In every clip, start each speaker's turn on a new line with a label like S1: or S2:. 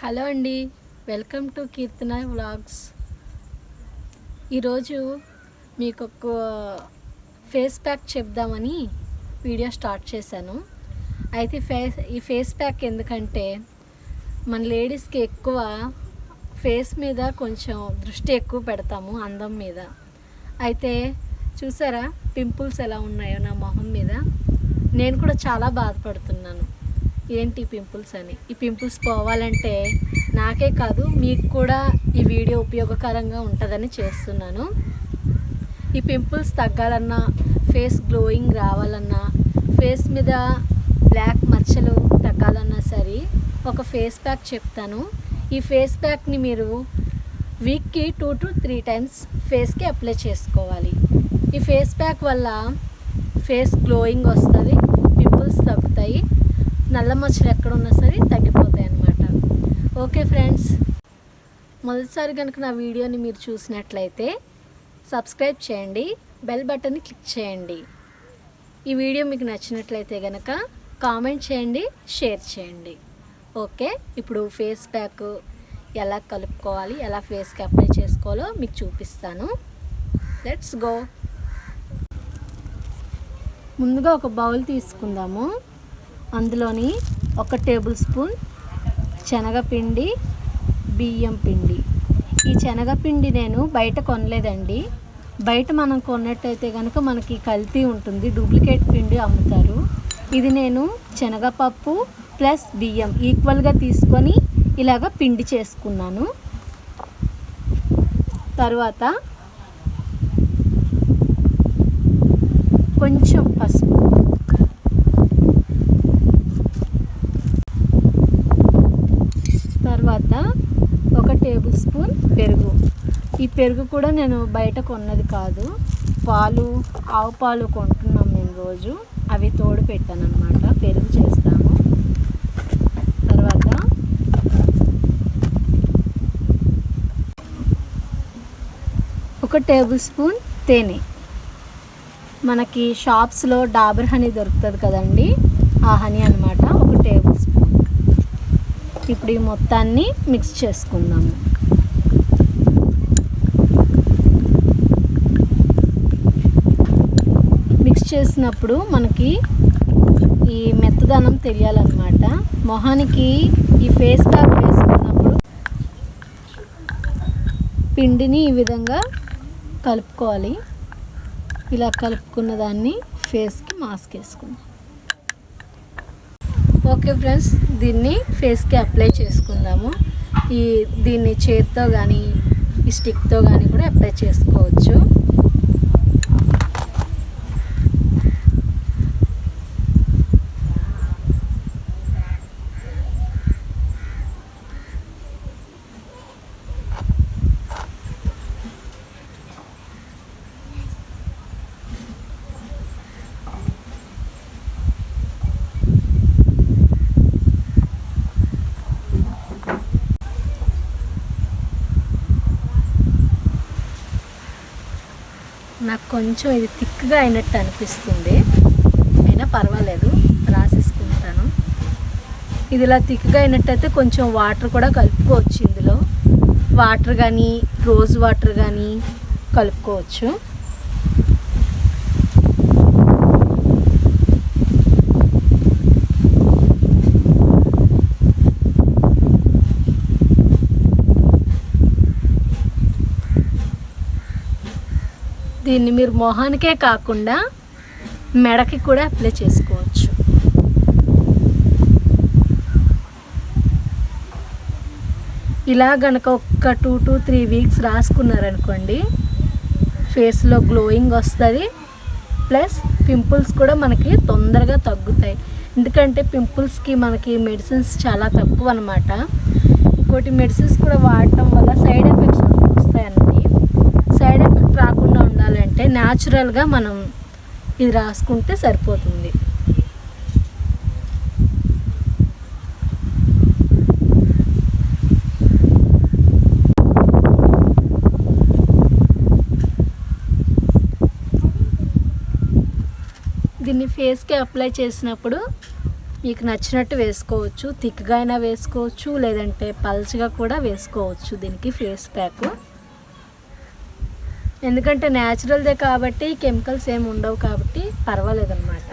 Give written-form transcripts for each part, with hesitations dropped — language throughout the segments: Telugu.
S1: హలో అండి, వెల్కమ్ టు కీర్తన వ్లాగ్స్. ఈరోజు మీకు ఒక ఫేస్ ప్యాక్ చెప్దామని వీడియో స్టార్ట్ చేశాను. అయితే ఈ ఫేస్ ప్యాక్ ఎందుకంటే మన లేడీస్కి ఎక్కువ ఫేస్ మీద కొంచెం దృష్టి ఎక్కువ పెడతాము, అందం మీద. అయితే చూసారా పింపుల్స్ ఎలా ఉన్నాయో నా మొహం మీద. నేను కూడా చాలా బాధపడుతున్నాను, ఏంటి పింపుల్స్ అని. ఈ పింపుల్స్ పోవాలంటే నాకే కాదు మీకు కూడా ఈ వీడియో ఉపయోగకరంగా ఉంటుందని చేస్తున్నాను. ఈ పింపుల్స్ తగ్గాలన్నా, ఫేస్ గ్లోయింగ్ రావాలన్నా, ఫేస్ మీద బ్లాక్ మచ్చలు తగ్గాలన్నా సరే ఒక ఫేస్ ప్యాక్ చెప్తాను. ఈ ఫేస్ ప్యాక్ని మీరు వీక్కి 2 to 3 టైమ్స్ ఫేస్కి అప్లై చేసుకోవాలి. ఈ ఫేస్ ప్యాక్ వల్ల ఫేస్ గ్లోయింగ్ వస్తుంది, పింపుల్స్ తగ్గుతాయి, నల్ల మచ్చలు ఎక్కడ ఉన్నా సరే తగ్గిపోతాయి అన్నమాట. ఓకే ఫ్రెండ్స్, మొదటిసారి కనుక నా వీడియోని మీరు చూసినట్లయితే సబ్స్క్రైబ్ చేయండి, బెల్ బటన్ని క్లిక్ చేయండి. ఈ వీడియో మీకు నచ్చినట్లయితే కనుక కామెంట్ చేయండి, షేర్ చేయండి. ఓకే, ఇప్పుడు ఫేస్ ప్యాక్ ఎలా కలుపుకోవాలి, ఎలా ఫేస్కి అప్లై చేసుకోవాలో మీకు చూపిస్తాను. Let's go. ముందుగా ఒక బౌల్ తీసుకుందాము. అందులోని 1 టేబుల్ స్పూన్ శనగపిండి, బియ్యం పిండి. ఈ శనగపిండి నేను బయట కొనలేదండి. బయట మనం కొన్నట్టయితే కనుక మనకి కల్తీ ఉంటుంది, డూప్లికేట్ పిండి అమ్ముతారు. ఇది నేను శనగపప్పు ప్లస్ బియ్యం ఈక్వల్గా తీసుకొని ఇలాగ పిండి చేసుకున్నాను. తర్వాత కొంచెం పసుపు, తర్వాత 1 టేబుల్ స్పూన్ పెరుగు. ఈ పెరుగు కూడా నేను బయట కొన్నది కాదు, ఆవు పాలు కొంటున్నాం మేము రోజు, అవి తోడు పెట్టాను అన్నమాట. పెరుగు చేస్తాము. తర్వాత ఒక టేబుల్ స్పూన్ తేనె. మనకి షాప్స్లో డాబర్ హనీ దొరుకుతుంది కదండి, ఆ హనీ అన్నమాట. 1 టేబుల్ స్పూన్. ఇప్పుడు ఈ మొత్తాన్ని మిక్స్ చేసుకుందాము. మిక్స్ చేసినప్పుడు మనకి ఈ మెత్తదనం తెలియాలన్నమాట. మొహానికి ఈ ఫేస్ ప్యాక్ వేసుకున్నప్పుడు పిండిని ఈ విధంగా కలుపుకోవాలి. ఇలా కలుపుకున్న దాన్ని ఫేస్కి మాస్క్ వేసుకుందాం. ఓకే ఫ్రెండ్స్, దీన్ని ఫేస్కి అప్లై చేసుకుందాము. దీన్ని చేత్తో కానీ ఈ స్టిక్తో కానీ కూడా అప్లై చేసుకోవచ్చు. నాకు కొంచెం ఇది థిక్గా అయినట్టు అనిపిస్తుంది, అయినా పర్వాలేదు, రాసేసుకుంటాను. ఇది ఇలా థిక్గా అయినట్టయితే కొంచెం వాటర్ కూడా కలుపుకోవచ్చు. ఇందులో వాటర్ కానీ రోజ్ వాటర్ కానీ కలుపుకోవచ్చు. దీన్ని మీరు మొహానికే కాకుండా మెడకి కూడా అప్లై చేసుకోవచ్చు. ఇలా గనక ఒక 2 to 3 వీక్స్ రాసుకున్నారనుకోండి, ఫేస్లో గ్లోయింగ్ వస్తుంది, ప్లస్ పింపుల్స్ కూడా మనకి తొందరగా తగ్గుతాయి. ఎందుకంటే పింపుల్స్కి మనకి మెడిసిన్స్ చాలా తక్కువ అన్నమాట. ఇంకోటి మెడిసిన్స్ కూడా వాడటం వల్ల సైడ్ ఎఫెక్ట్స్ వస్తాయండి. సైడ్ ఎఫెక్ట్ రాకుండా ఉండాలంటే న్యాచురల్గా మనం ఇది రాసుకుంటే సరిపోతుంది. దీన్ని ఫేస్కి అప్లై చేసినప్పుడు మీకు నచ్చినట్టు వేసుకోవచ్చు, థిక్గా అయినా వేసుకోవచ్చు, లేదంటే పల్చగా కూడా వేసుకోవచ్చు దీనికి ఫేస్ ప్యాక్. ఎందుకంటే న్యాచురల్దే కాబట్టి కెమికల్స్ ఏమి ఉండవు కాబట్టి పర్వాలేదన్నమాట.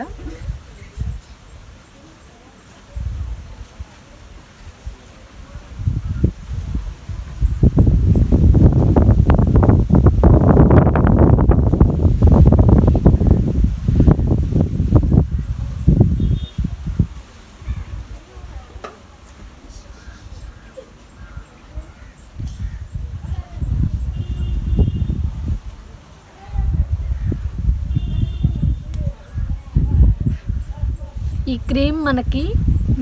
S1: ఈ క్రీమ్ మనకి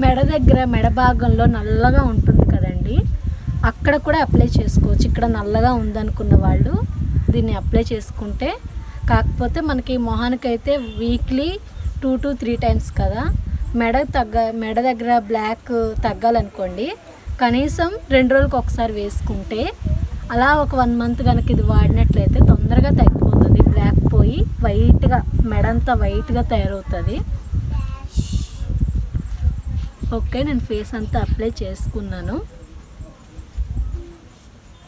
S1: మెడ భాగంలో నల్లగా ఉంటుంది కదండి, అక్కడ కూడా అప్లై చేసుకోవచ్చు. ఇక్కడ నల్లగా ఉందనుకున్న వాళ్ళు దీన్ని అప్లై చేసుకుంటే, కాకపోతే మనకి మొహానికైతే వీక్లీ 2 to 3 times కదా, మెడ దగ్గర బ్లాక్ తగ్గాలనుకోండి కనీసం 2 రోజులకు ఒకసారి వేసుకుంటే, అలా ఒక 1 month కనుక ఇది వాడినట్లయితే తొందరగా తగ్గిపోతుంది. బ్లాక్ పోయి వైట్గా మెడంతా వైట్గా తయారవుతుంది. ఓకే, నేను ఫేస్ అంతా అప్లై చేసుకున్నాను.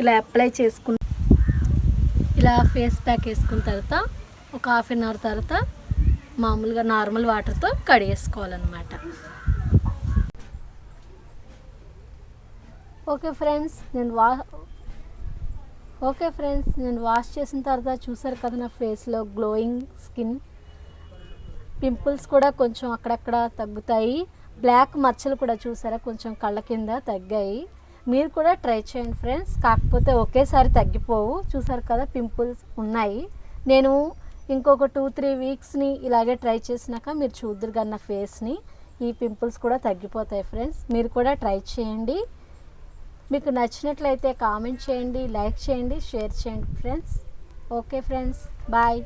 S1: ఇలా ఫేస్ ప్యాక్ వేసుకున్న తర్వాత ఒక 1/2 hour తర్వాత మామూలుగా నార్మల్ వాటర్తో కడిగేసుకోవాలన్నమాట. ఓకే ఫ్రెండ్స్, నేను వాష్ చేసిన తర్వాత చూసారు కదా నా ఫేస్లో గ్లోయింగ్ స్కిన్. పింపుల్స్ కూడా కొంచెం అక్కడక్కడ తగ్గుతాయి. బ్లాక్ మచ్చలు కూడా చూసారా కొంచెం కళ్ళ కింద తగ్గాయి. మీరు కూడా ట్రై చేయండి ఫ్రెండ్స్, కాకపోతే ఒకేసారి తగ్గిపోవు. చూసారు కదా పింపుల్స్ ఉన్నాయి. నేను ఇంకొక 2-3 weeksని ఇలాగే ట్రై చేసినాక మీరు చూద్దరు కదా నా ఫేస్ని, ఈ పింపుల్స్ కూడా తగ్గిపోతాయి ఫ్రెండ్స్. మీరు కూడా ట్రై చేయండి. మీకు నచ్చినట్లయితే కామెంట్ చేయండి, లైక్ చేయండి, షేర్ చేయండి ఫ్రెండ్స్. Okay friends, bye.